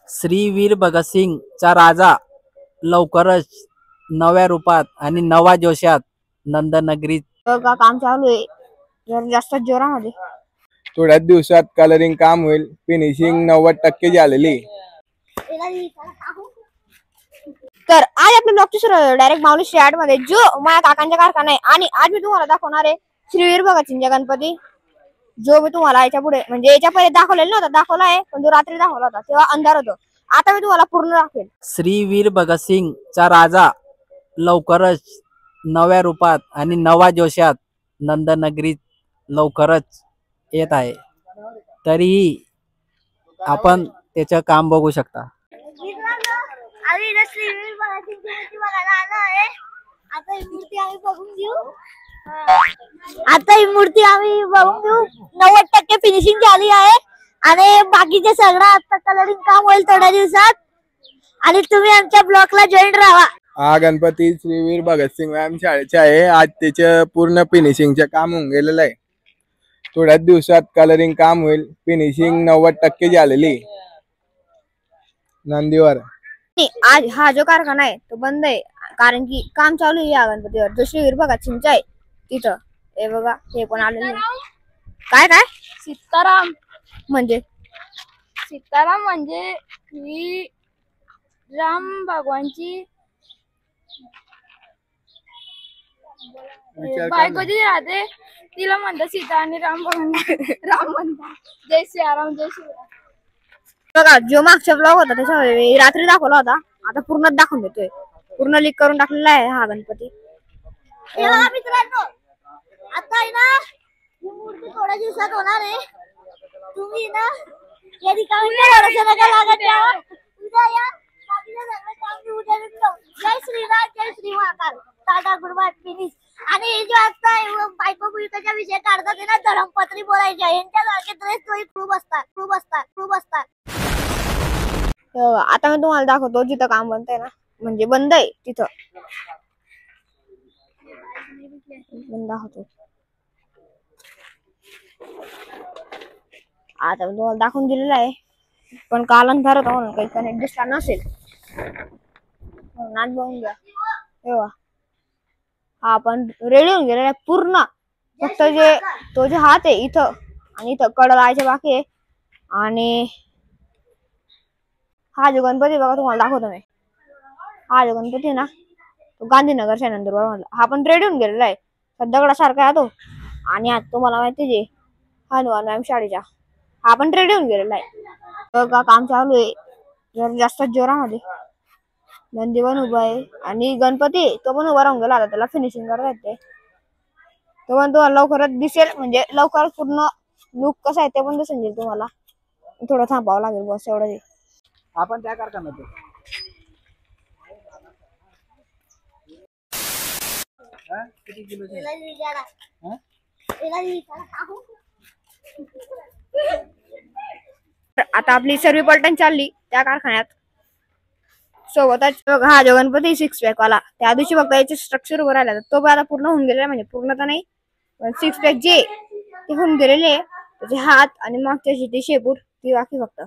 श्री वीर भगतसिंगचा राजा लवकरच नव्या रूपात आणि नवा जोशात नंदनगरीत काम चालू आहे. जर जास्त जोरामध्ये थोड्याच दिवसात कलरिंग काम होईल. फिनिशिंग 90% झालेली. तर आज आपल्या ब्लॉगची सुरुवात डायरेक्ट माऊली स्टॅट मध्ये जो माझ्या काकांचा कारखाना आहे. आणि आज मी तुम्हाला दाखवणार आहे श्रीवीर भगतसिंगचा गणपती, जो मी तुम्हाला याच्या पुढे म्हणजे याच्या पहिले दाखवलेला नव्हता. दाखवला आहे पण जो रात्री दाखवला होता तेव्हा अंधार होतो. आता मी तुम्हाला पूर्ण दाखवेल. श्री वीर भगतसिंगचा राजा लवकरच नव्या रूपात आणि नवा जोशात नंदनगरीत लवकरच येत आहे. तरीही आपण त्याचं काम बघू शकता. आता ही मूर्ती आम्ही बघून घेऊ. 90% फिनिशिंग झाली आहे आणि बाकीचे सगळं आता कलरिंग काम होईल थोड्या दिवसात. आणि तुम्ही आमच्या ब्लॉगला जॉईन राहा. हा गणपती श्रीवीर भगतसिंग व्यायाम शाळेचा आहे. आज त्याचं पूर्ण फिनिशिंगचं काम होऊन गेलेलं आहे. थोड्याच दिवसात कलरिंग काम होईल. फिनिशिंग 90% झालेली. नंदीवर आज हा जो कारखाना आहे तो बंद आहे कारण की काम चालू आहे या गणपतीवर जो श्रीवीर भगतसिंगचा आहे तिथं. हे बघा हे पण आलेले काय काय सीताराम म्हणजे ही राम भगवानची बायको जी राहते तिला म्हणतात सीता आणि राम म्हणतात जय सियाराम जय सियाराम. बघा जो मागचा ब्लॉग होता त्याच्यामध्ये रात्री दाखवला होता. आता पूर्ण दाखवून देतोय. पूर्ण लीक करून टाकलेला आहे हा गणपती. मित्रांनो आता आहे ना ही मूर्ती थोड्या दिवसात होणार आहे. तुम्ही ना या ठिकाणी नका लागत या. उद्या या बाकीचे सगळे काम मी उद्या निघतो. जय श्रीराम जय Shri Mahakal. Tata good bye finish. आणि हे जो आता बायको बियकोच्या विषय काढतात ना धर्मपत्री बोलायच्या यांच्यासारखे ड्रेस तोही खूप असतात. आता मी तुम्हाला दाखवतो जिथं काम बनतंय ना म्हणजे बंद आहे तिथं बंद होतो. आता मी तुम्हाला दाखवून दिलेलं आहे पण काल अंधार होता म्हणून काही कनेक्ट दिसला नसेल. नाच बघून घ्या. तेव्हा हा आपण रेडी होऊन गेलेला आहे पूर्ण. फक्त तो जे हात आहे इथं आणि इथं कड लावायचे बाकी आहे. आणि हा जो गणपती बघा तुम्हाला दाखवतो मी. हा जो गणपती ना तो गांधीनगरच्या नंदुरबार मधला. हा पण रेडी होऊन गेलेला आहे. दगडासारखा आहे तो. आणि आज तुम्हाला माहिती जे हनुमान व्यायाम शाळेचा हा पण रेडी होऊन गेलेला आहे. बघा काम चालू आहे जर जास्त जोरामध्ये. नंदी पण उभा आहे आणि गणपती तो पण उभा राहून गेला. आता त्याला फिनिशिंग करता येते. तो पण तुम्हाला लवकरच दिसेल म्हणजे लवकर पूर्ण लुक कसा आहे ते पण दिसेल तुम्हाला. थोडं थांबावं लागेल बस एवढं. आपण त्या कारखान्यात किती किलोचे आता आपली सर्व पलटण चालली त्या कारखान्यात. सोबतच हा जो गणपती 6 पॅक वाला त्या दिवशी फक्त याचे स्ट्रक्चर उभं राहिला तो पण आता पूर्ण होऊन गेलेला म्हणजे पूर्ण तर नाही पण 6 पॅक जे ते होऊन गेलेले आहे. त्याचे हात आणि मागच्या ते शेपूट ती बाकी फक्त.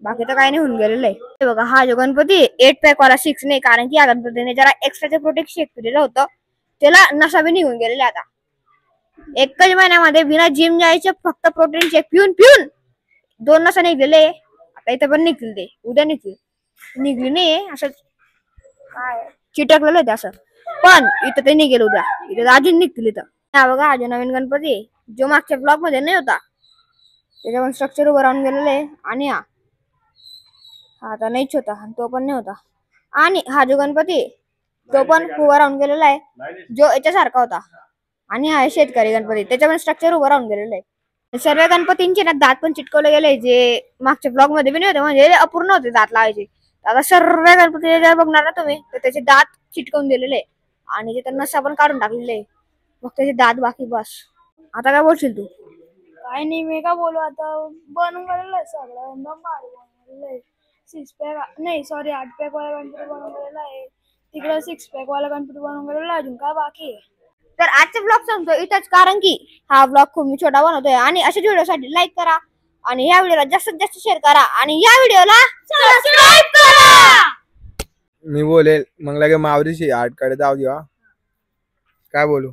बाकी तर काही नाही होऊन गेलेलं आहे. बघा हा जो गणपती 8 पॅक वाला 6 नाही कारण की या गणपतीने जरा एक्स्ट्राचे प्रोटेक्ट शेक केलेलं होतं. त्याला नशा बी निघून गेलेला. आता एकच महिन्यामध्ये बिना जिम जायचे फक्त प्रोटीन शेक पिऊन 2 नशा निघलेले. आता इथं पण निघतील ते उद्या निघली नाही असं काय चिटकलेलं आहे असं. पण इथं ते निघेल उद्या. इथे अजून निघतील इथं. हा बघा हा जो नवीन गणपती जो मागच्या ब्लॉक मध्ये नाही होता त्याच्या पण स्ट्रक्चर उभं राहून गेलेलं आहे. आणि हा आता नाहीच होता तो पण नाही होता. आणि हा जो गणपती तो पण उभा राहून गेलेला आहे जो याच्यासारखा होता. आणि हा शेतकरी गणपती त्याच्या पण स्ट्रक्चर उभं राहून गेलेलं आहे. सर्व गणपतींचे ना दात पण चिटकवले गेले जे मागच्या ब्लॉग मध्ये बी नाही होते म्हणजे अपूर्ण होते दात लावायचे. आता सर्व गणपती जर बघणार ना तुम्ही तर त्याचे दात चिटकवून दिलेले आणि त्याच्या नसा पण काढून टाकलेले. मग त्याचे दात बाकी बस. आता काय बोलशील तू? काय नाही मी का बोलू आता बनवून गेलेलं आहे सगळं एकदम भारी बनवलेलं आहे. 6 पॅक नाही सॉरी 8 पॅक वाला गणपती बनवून गेलेला आहे. तिकडे 6 पॅक वाला गणपती बनवून गेलेला अजून काय बाकी आहे. तर आजचा ब्लॉग संपतो इथंच कारण की हा ब्लॉग खूप मी छोटा बनवतोय. आणि अशा व्हिडिओसाठी लाईक करा आणि या व्हिडिओला जास्तीत जास्त शेअर करा आणि या व्हिडिओला सबस्क्राइब मी बोलेल मग लगे मावरीशी आर्टकडे जाऊ दे हा. काय बोलू